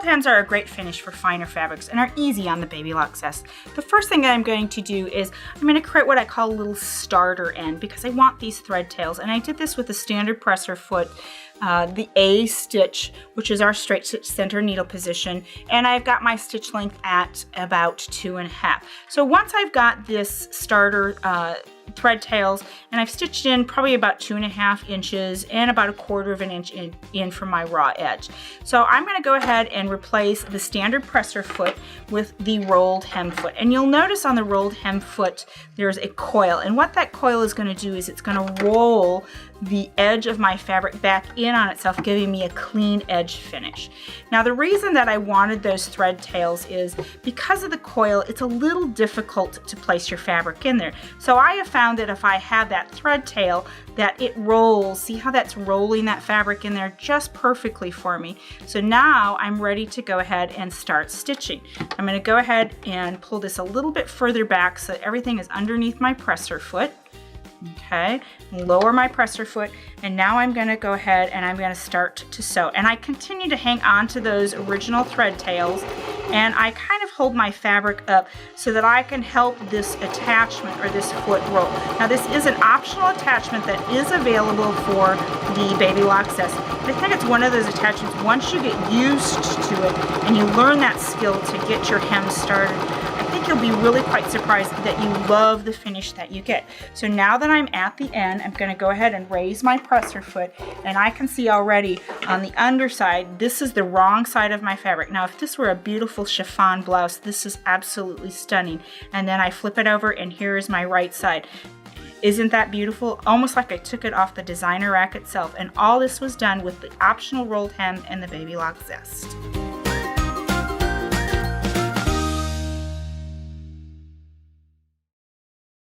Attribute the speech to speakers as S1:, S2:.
S1: hems are a great finish for finer fabrics and are easy on the Baby Lock Zest. The first thing that I'm going to do is I'm going to create what I call a little starter end because I want these thread tails, and I did this with a standard presser foot, the A stitch, which is our straight stitch center needle position, and I've got my stitch length at about 2.5. So once I've got this starter thread tails, and I've stitched in probably about 2.5 inches and about 1/4 of an inch in from my raw edge. So I'm going to go ahead and replace the standard presser foot with the rolled hem foot. And you'll notice on the rolled hem foot there's a coil, and what that coil is going to do is it's going to roll the edge of my fabric back in on itself, giving me a clean edge finish. Now the reason that I wanted those thread tails is because of the coil, it's a little difficult to place your fabric in there. So I have found that if I have that thread tail, that it rolls. See how that's rolling that fabric in there just perfectly for me. So now I'm ready to go ahead and start stitching. I'm going to go ahead and pull this a little bit further back so that everything is underneath my presser foot. Okay, lower my presser foot, and now I'm going to go ahead and I'm going to start to sew. And I continue to hang on to those original thread tails, and I kind of hold my fabric up so that I can help this attachment or this foot roll. Now this is an optional attachment that is available for the Baby Lock Zest. I think it's one of those attachments, once you get used to it and you learn that skill to get your hem started, I think you'll be really quite surprised that you love the finish that you get. So now that I'm at the end, I'm going to go ahead and raise my presser foot, and I can see already on the underside, this is the wrong side of my fabric. Now if this were a beautiful chiffon blouse, this is absolutely stunning. And then I flip it over, and here is my right side. Isn't that beautiful? Almost like I took it off the designer rack itself. And all this was done with the optional rolled hem and the Baby Lock Zest.